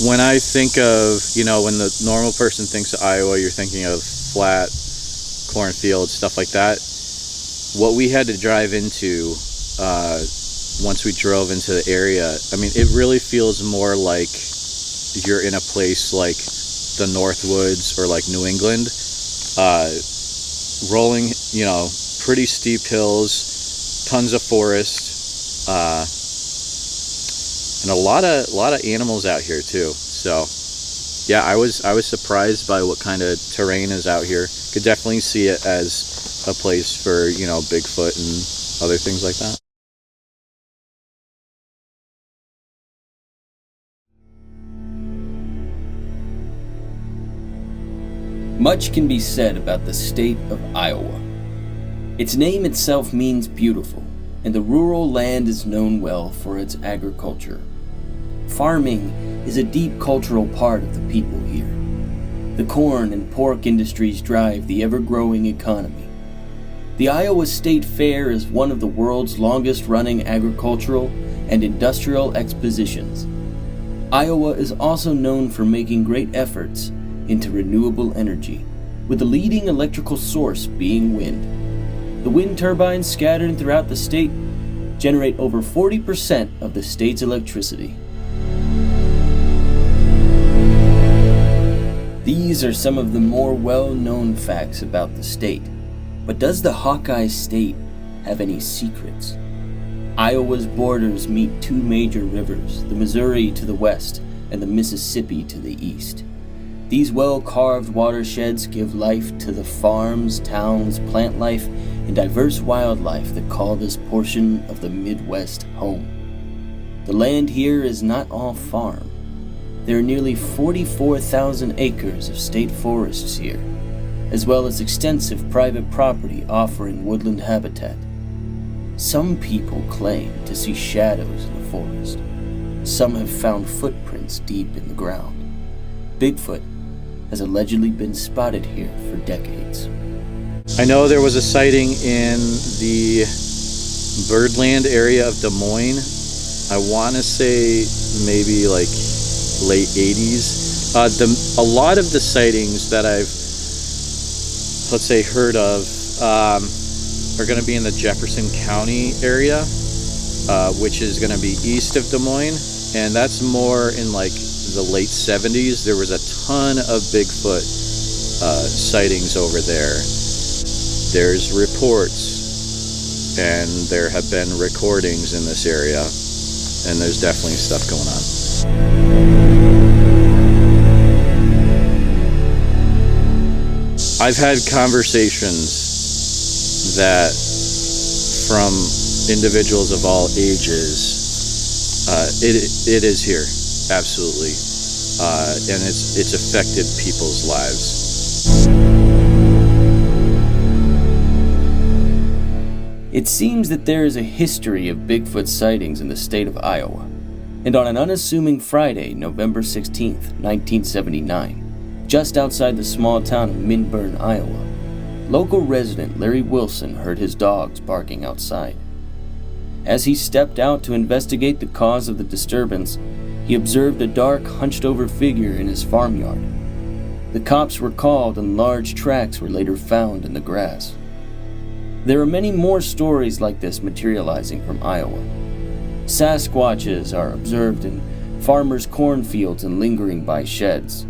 When I think of, when the normal person thinks of Iowa, you're thinking of flat cornfields, stuff like that. What we had to drive into once we drove into the area, I mean, it really feels more like you're in a place like the Northwoods or like New England, rolling, pretty steep hills, tons of forest, and a lot of animals out here too. So yeah, I was surprised by what kind of terrain is out here. Could definitely see it as a place for, Bigfoot and other things like that. Much can be said about the state of Iowa. Its name itself means beautiful, and the rural land is known well for its agriculture. Farming is a deep cultural part of the people here. The corn and pork industries drive the ever-growing economy. The Iowa State Fair is one of the world's longest-running agricultural and industrial expositions. Iowa is also known for making great efforts into renewable energy, with the leading electrical source being wind. The wind turbines scattered throughout the state generate over 40% of the state's electricity. These are some of the more well-known facts about the state. But does the Hawkeye State have any secrets? Iowa's borders meet two major rivers, the Missouri to the west and the Mississippi to the east. These well-carved watersheds give life to the farms, towns, plant life, and diverse wildlife that call this portion of the Midwest home. The land here is not all farm. There are nearly 44,000 acres of state forests here, as well as extensive private property offering woodland habitat. Some people claim to see shadows in the forest. Some have found footprints deep in the ground. Bigfoot has allegedly been spotted here for decades. I know there was a sighting in the Birdland area of Des Moines. I want to say maybe like late 80s. A lot of the sightings that I've, let's say, heard of are going to be in the Jefferson County area, which is going to be east of Des Moines, and that's more in like the late 70s. There was a ton of Bigfoot sightings over there. There's reports, and there have been recordings in this area, and there's definitely stuff going on. I've had conversations that from individuals of all ages, it is here, absolutely, and it's affected people's lives. It seems that there is a history of Bigfoot sightings in the state of Iowa, and on an unassuming Friday, November 16th, 1979, just outside the small town of Minburn, Iowa, local resident Larry Wilson heard his dogs barking outside. As he stepped out to investigate the cause of the disturbance, he observed a dark, hunched-over figure in his farmyard. The cops were called and large tracks were later found in the grass. There are many more stories like this materializing from Iowa. Sasquatches are observed in farmers' cornfields and lingering by sheds.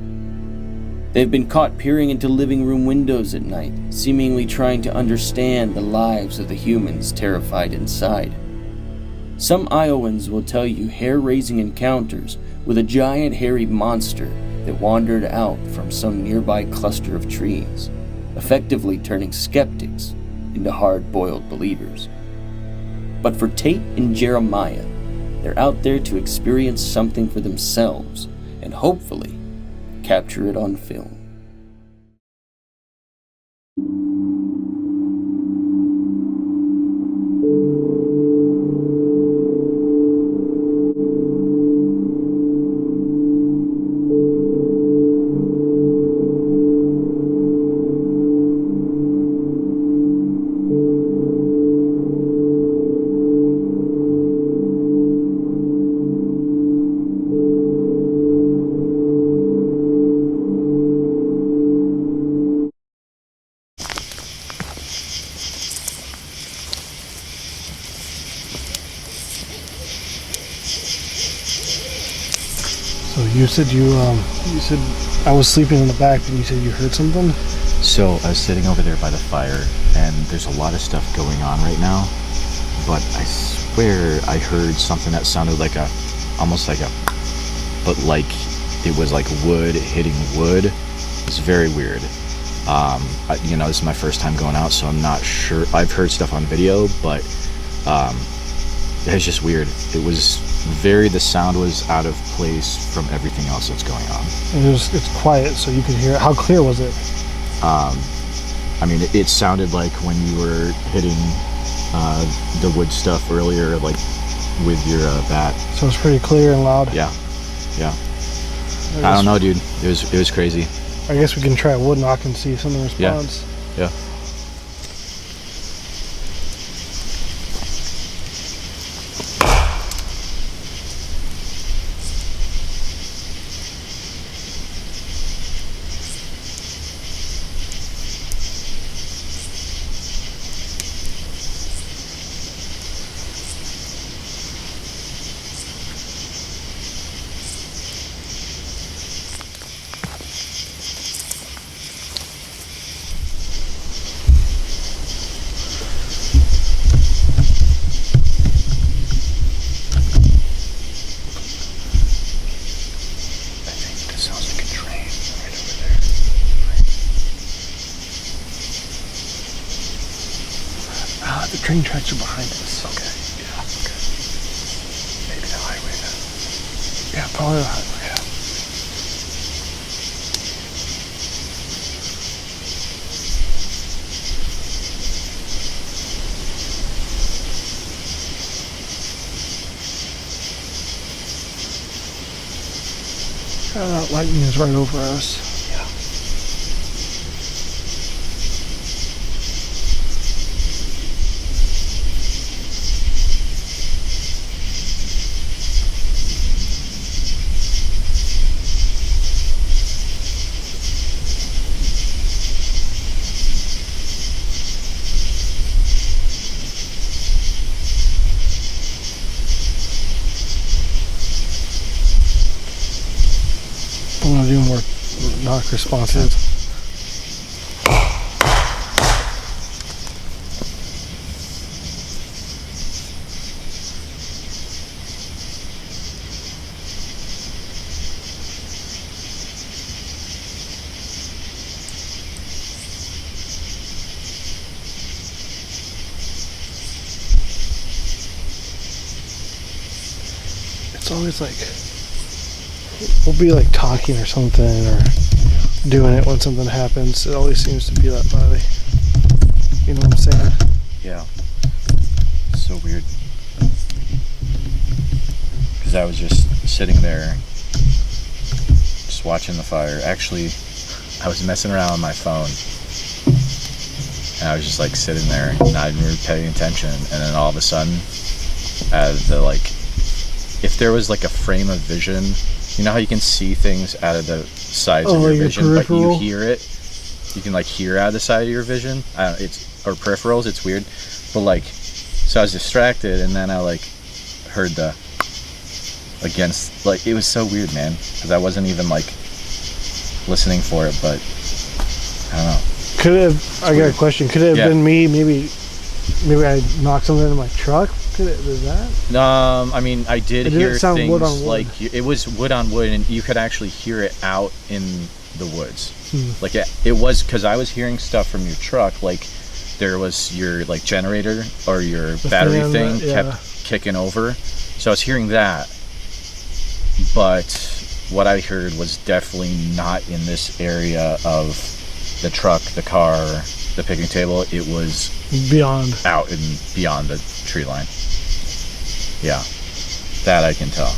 They've been caught peering into living room windows at night, seemingly trying to understand the lives of the humans terrified inside. Some Iowans will tell you hair-raising encounters with a giant hairy monster that wandered out from some nearby cluster of trees, effectively turning skeptics into hard-boiled believers. But for Tate and Jeremiah, they're out there to experience something for themselves and hopefully capture it on film. So you said you said I was sleeping in the back, and you said you heard something? So I was sitting over there by the fire, and there's a lot of stuff going on right now, but I swear I heard something that sounded like almost like but like it was like wood hitting wood. It's very weird. This is my first time going out, so I'm not sure. I've heard stuff on video, but it's just weird. It was the sound was out of place from everything else that's going on. It's quiet, so you could hear it. How clear was it? It sounded like when you were hitting the wood stuff earlier, like with your bat. So it's pretty clear and loud. Yeah. I don't know, dude. It was crazy. I guess we can try a wood knock and see if something responds. Yeah. The train tracks are behind us. Okay. Yeah. Okay. Maybe the highway then. Yeah, probably the highway. Yeah. That lightning is right over us. I'm gonna do more knock responses. It's always like we'll be like talking or something, or doing it when something happens. It always seems to be that way. You know what I'm saying? Yeah. It's so weird. Because I was just sitting there, just watching the fire. Actually, I was messing around on my phone, and I was just like sitting there, not even really paying attention. And then all of a sudden, if there was like a frame of vision, you know how you can see things out of the sides of your vision, but you hear it. You can like hear out of the side of your vision. Or peripherals. It's weird, but so I was distracted, and then I heard the against. It was so weird, man, because I wasn't even listening for it, but I don't know. Could it have? I got a question. Could it have been me? Maybe I knocked something in my truck. Was that? I did hear things wood on wood? It was wood on wood, and you could actually hear it out in the woods. It was because I was hearing stuff from your truck, there was your generator or your battery thing kept kicking over, so I was hearing that. But what I heard was definitely not in this area of the truck, the car, the picnic table. It was beyond out and beyond the tree line. Yeah, that I can tell.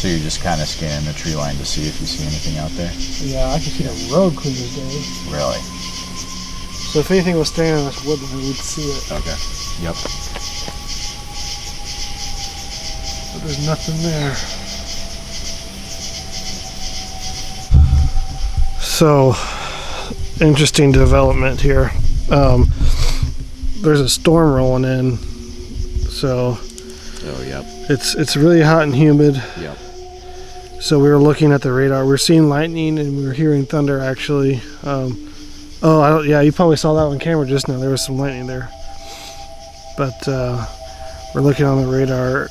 So you're just kind of scanning the tree line to see if you see anything out there? Yeah, I can see the road clear as day. Really? So if anything was standing in this woodland, we'd see it. Okay. Yep. But there's nothing there. So, interesting development here. There's a storm rolling in. So, oh, yep. It's really hot and humid. Yep. So we were looking at the radar. We're seeing lightning and we were hearing thunder actually. Yeah, you probably saw that on camera just now. There was some lightning there. But we're looking on the radar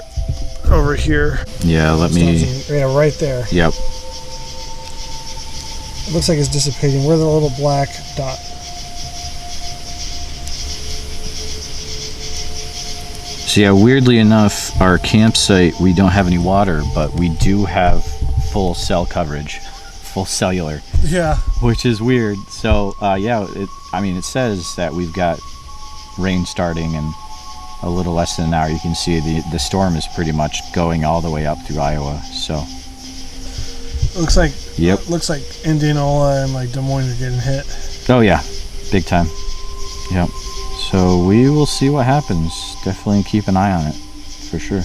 over here. Yeah, let me. Yeah, right there. Yep. It looks like it's dissipating. We're the little black dot. So yeah, weirdly enough, our campsite, we don't have any water, but we do have full cell coverage, full cellular. Yeah. Which is weird. So yeah, it says that we've got rain starting in a little less than an hour. You can see the storm is pretty much going all the way up through Iowa. So looks like Indianola and like Des Moines are getting hit. Oh yeah, big time. Yep. So we will see what happens. Definitely keep an eye on it, for sure.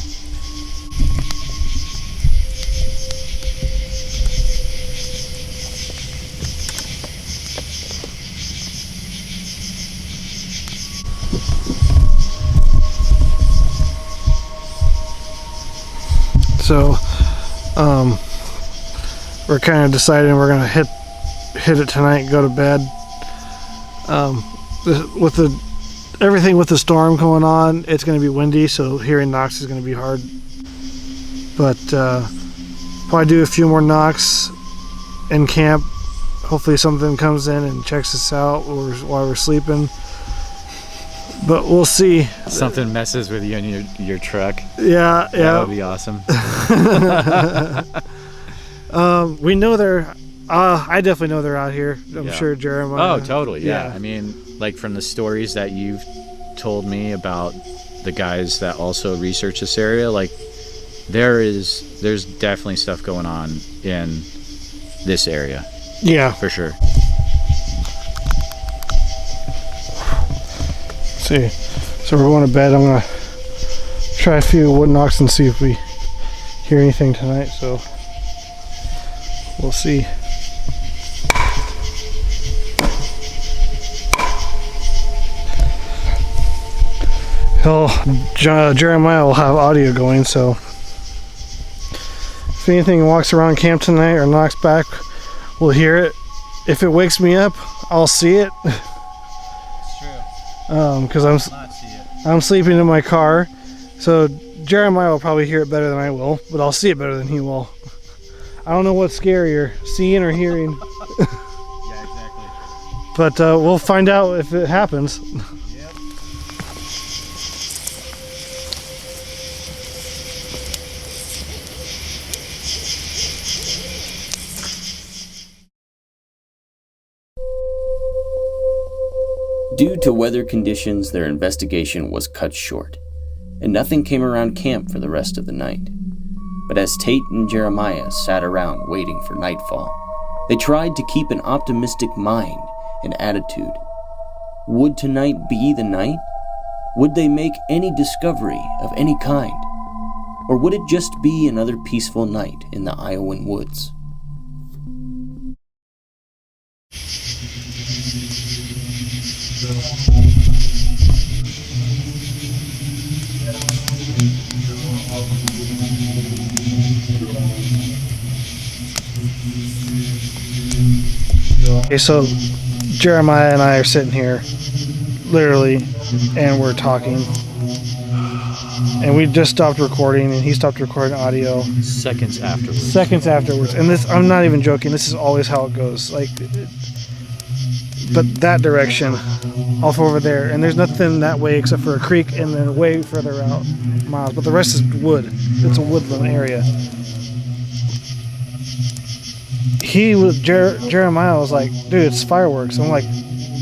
So, we're kind of deciding we're gonna hit it tonight and go to bed. With everything with the storm going on, it's going to be windy, so hearing knocks is going to be hard. But probably do a few more knocks in camp. Hopefully something comes in and checks us out while we're sleeping. But we'll see. Something messes with you in your truck. Yeah. That would be awesome. We know they're... I definitely know they're out here. I'm sure Jeremiah... Oh, totally, yeah. I mean, like from the stories that you've told me about the guys that also research this area, like there's definitely stuff going on in this area. Yeah. For sure. Let's see. So we're going to bed. I'm going to try a few wood knocks and see if we hear anything tonight. So we'll see. Jeremiah will have audio going, so if anything walks around camp tonight or knocks back, we'll hear it. If it wakes me up, I'll see it. It's true. Because I'm sleeping in my car, so Jeremiah will probably hear it better than I will, but I'll see it better than he will. I don't know what's scarier, seeing or hearing. Yeah, exactly. But we'll find out if it happens. Due to weather conditions, their investigation was cut short, and nothing came around camp for the rest of the night. But as Tate and Jeremiah sat around waiting for nightfall, they tried to keep an optimistic mind and attitude. Would tonight be the night? Would they make any discovery of any kind? Or would it just be another peaceful night in the Iowan woods? Okay, so Jeremiah and I are sitting here, literally, and we're talking. And we just stopped recording, and he stopped recording audio. Seconds afterwards. And this, I'm not even joking, this is always how it goes. Like, but that direction, off over there, and there's nothing that way except for a creek and then way further out miles. But the rest is wood. It's a woodland area. Jeremiah was like, dude, it's fireworks. I'm like,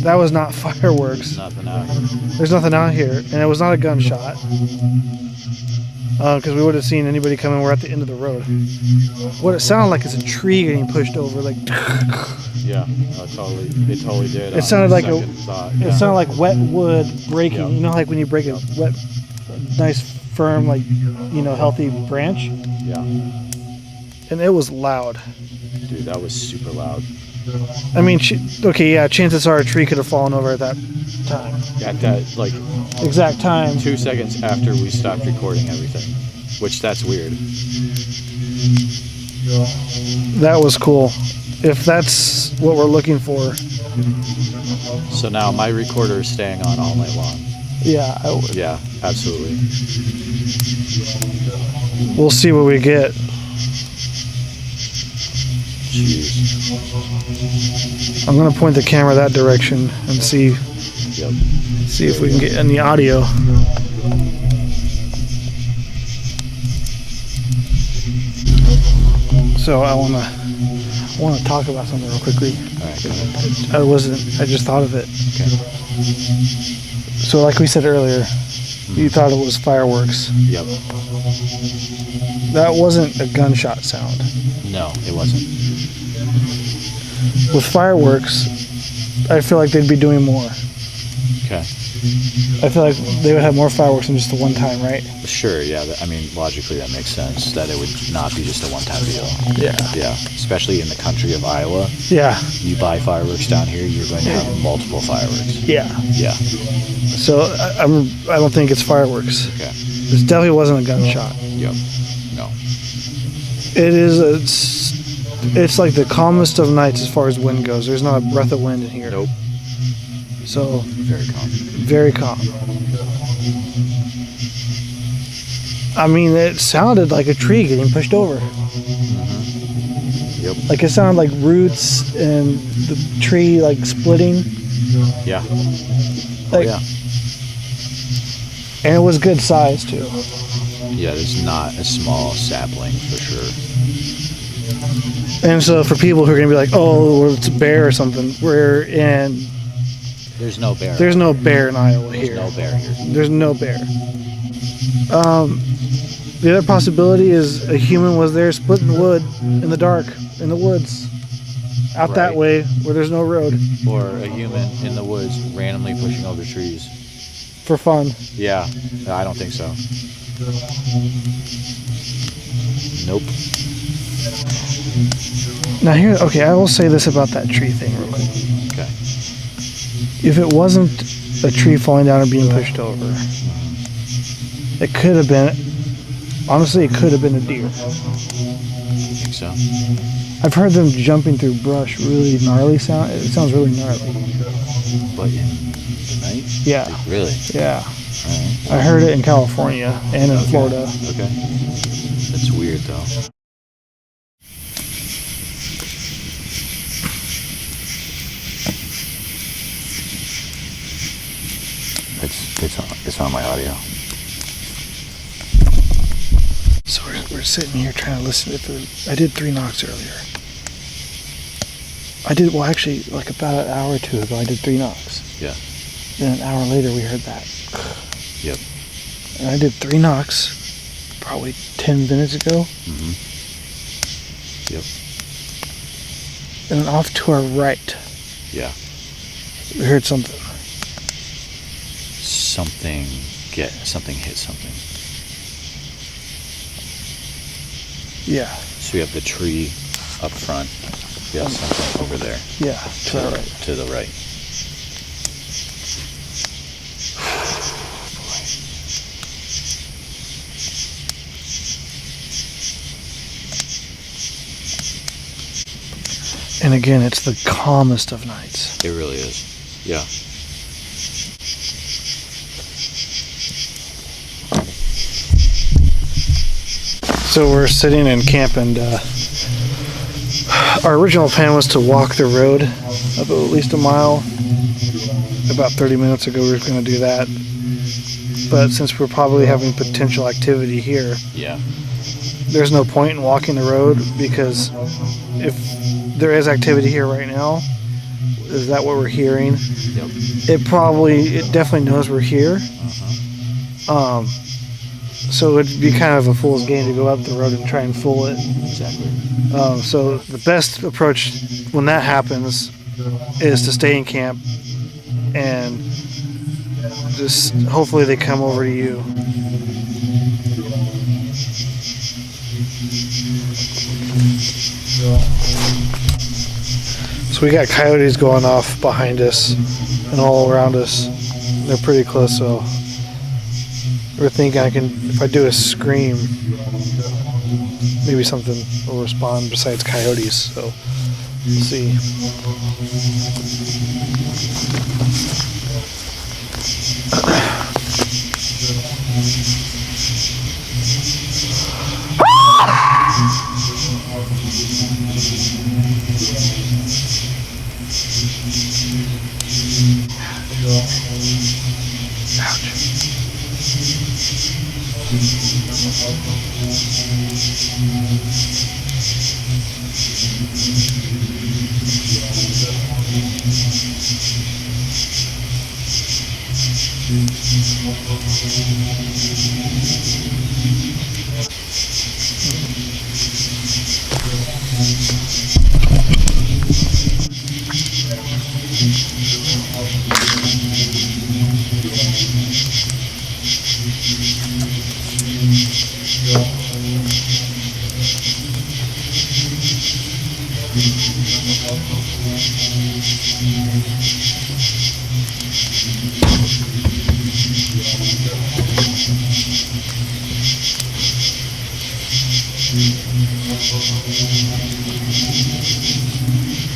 that was not fireworks. Nothing out here. There's nothing out here, and it was not a gunshot. because we would have seen anybody coming. We're at the end of the road. What it sounded like is a tree getting pushed over. Like Yeah, totally. It totally did. it sounded like It sounded like wet wood breaking. Yeah. You know, like when you break a wet, nice, firm, like healthy branch. Yeah. And it was loud. Dude, that was super loud. I mean, chances are a tree could have fallen over at that time. At that, like, Exact time. 2 seconds after we stopped recording everything. Which, that's weird. That was cool. If that's what we're looking for. So now my recorder is staying on all night long. Yeah, I would. Yeah, absolutely. We'll see what we get. Jeez. I'm gonna point the camera that direction and see Yep. if we can get any audio. So I wanna talk about something real quickly. All right, go ahead. I just thought of it. Okay. So like we said earlier, you thought it was fireworks. Yep. That wasn't a gunshot sound. No, it wasn't. With fireworks, I feel like they'd be doing more. Okay. I feel like they would have more fireworks than just the one time, right? Sure, yeah. I mean, logically that makes sense, that it would not be just a one-time deal. Yeah. Yeah, especially in the country of Iowa. Yeah. You buy fireworks down here, you're going to have multiple fireworks. Yeah. Yeah. So I don't think it's fireworks. Okay. It definitely wasn't a gunshot. Yep. No. It is it's like the calmest of nights as far as wind goes. There's not a breath of wind in here. Nope. So Very calm. very calm. I mean, it sounded like a tree getting pushed over. Yep. Like it sounded like roots and the tree like splitting. Yeah. Like, yeah. And it was good size too. Yeah, there's not a small sapling for sure. And so for people who are gonna be like, oh, well, it's a bear or something, There's no bear. there's no bear in Iowa here. There's no bear here. There's no bear. The other possibility is a human was there splitting wood in the dark, in the woods, out that Right. way where there's no road, Or a human in the woods randomly pushing over trees. for fun. Yeah, I don't think so. Nope. Now here, okay, I will say this about that tree thing real quick. Okay. If it wasn't a tree falling down or being pushed over, it could have been, honestly, it could have been a deer. You think so? I've heard them jumping through brush, really gnarly sound. It sounds really gnarly. But in the night? Yeah, Like, really? yeah. Alright. I heard it in California and in Florida. Okay. That's weird though. It's on my audio. So we're sitting here trying to listen to it. I did 3 knocks earlier. Well, actually, like about an hour or two ago, I did 3 knocks. Yeah. Then an hour later, we heard that. Yep. And I did 3 knocks probably 10 minutes ago. Mm-hmm. Yep. And then off to our right, Yeah. we heard something. Something hit something. Yeah, So we have the tree up front. We have something over there. yeah, to our right. To the right. And again, it's the calmest of nights. It really is. Yeah. So we're sitting in camp, and our original plan was to walk the road of at least a mile. About 30 minutes ago, we were going to do that. But since we're probably having potential activity here, Yeah. there's no point in walking the road, because if there is activity here right now, is that what we're hearing? Yep. It definitely knows we're here. So it'd be kind of a fool's game to go up the road and try and fool it. Exactly. So the best approach when that happens is to stay in camp and just hopefully they come over to you. So we got coyotes going off behind us and all around us. They're pretty close, so we're thinking if I do a scream, maybe something will respond besides coyotes. So we'll see.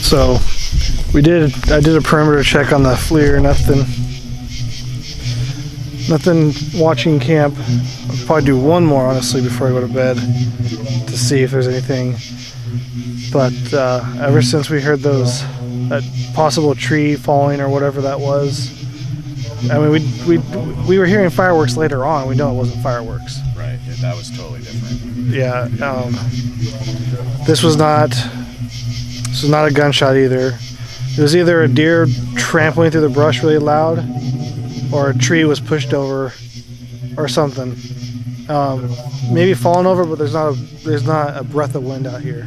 So I did a perimeter check on the FLIR, nothing watching camp. I'll probably do one more honestly before I go to bed to see if there's anything. But ever since we heard that possible tree falling or whatever that was, I mean we were hearing fireworks later on. We know it wasn't fireworks. Right. Yeah, that was totally different. Yeah. This was not a gunshot either. It was either a deer trampling through the brush really loud, or a tree was pushed over, or something. Maybe falling over, but there's not a breath of wind out here.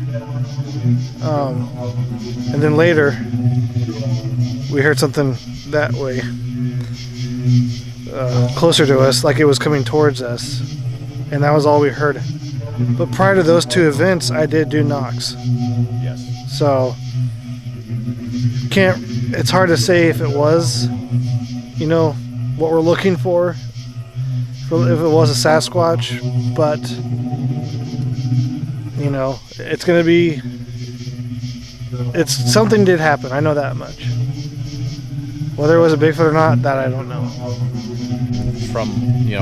And then later, we heard something that way, closer to us, like it was coming towards us, and that was all we heard. But prior to those two events, I did do knocks. Yes. So it's hard to say if it was, what we're looking for, if it was a Sasquatch, but it's something did happen. I know that much. Whether it was a Bigfoot or not, that I don't know.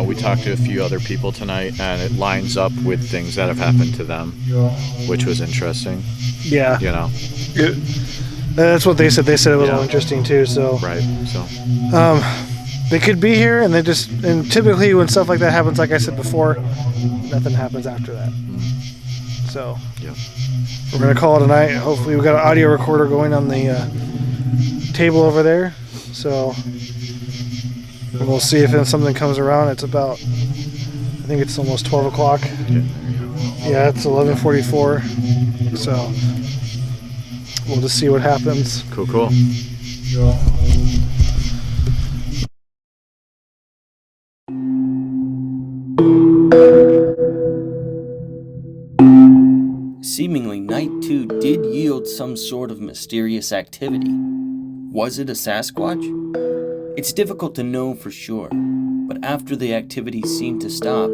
We talked to a few other people tonight, and it lines up with things that have happened to them, which was interesting. Yeah. That's what they said. They said it was all interesting too. So. Right. So. They could be here, and and typically when stuff like that happens, like I said before, nothing happens after that. So. Yeah. We're gonna call it a night. Hopefully, we got an audio recorder going on the table over there. So. We'll see if something comes around. It's about, I think it's almost 12 o'clock. Yeah, it's 11:44. So we'll just see what happens. Cool. Seemingly, night 2 did yield some sort of mysterious activity. Was it a Sasquatch? It's difficult to know for sure, but after the activity seemed to stop,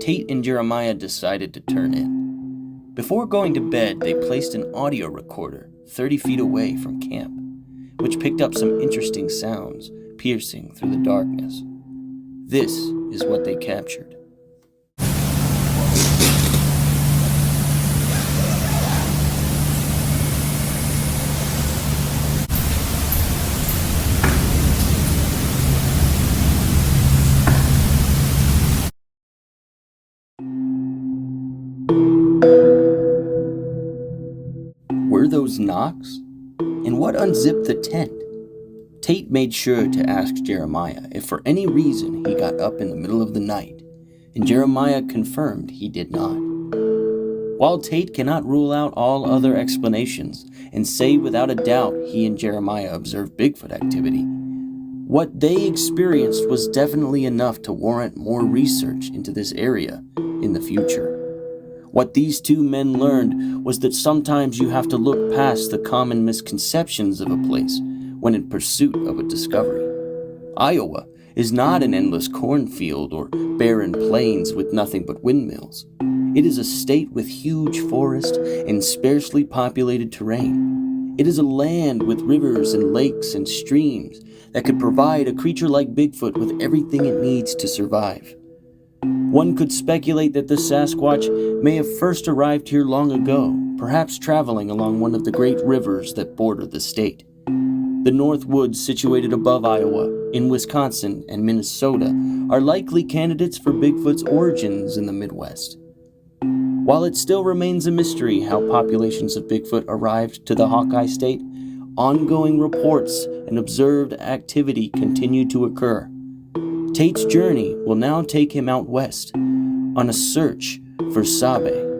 Tate and Jeremiah decided to turn in. Before going to bed, they placed an audio recorder 30 feet away from camp, which picked up some interesting sounds piercing through the darkness. This is what they captured. Were those knocks? And what unzipped the tent? Tate made sure to ask Jeremiah if for any reason he got up in the middle of the night and Jeremiah confirmed he did not. While Tate cannot rule out all other explanations and say without a doubt he and Jeremiah observed Bigfoot activity, what they experienced was definitely enough to warrant more research into this area in the future. What these two men learned was that sometimes you have to look past the common misconceptions of a place when in pursuit of a discovery. Iowa is not an endless cornfield or barren plains with nothing but windmills. It is a state with huge forest and sparsely populated terrain. It is a land with rivers and lakes and streams that could provide a creature like Bigfoot with everything it needs to survive. One could speculate that the Sasquatch may have first arrived here long ago, perhaps traveling along one of the great rivers that border the state. The North Woods situated above Iowa, in Wisconsin and Minnesota, are likely candidates for Bigfoot's origins in the Midwest. While it still remains a mystery how populations of Bigfoot arrived to the Hawkeye State, ongoing reports and observed activity continue to occur. Tate's journey will now take him out west on a search for SABE.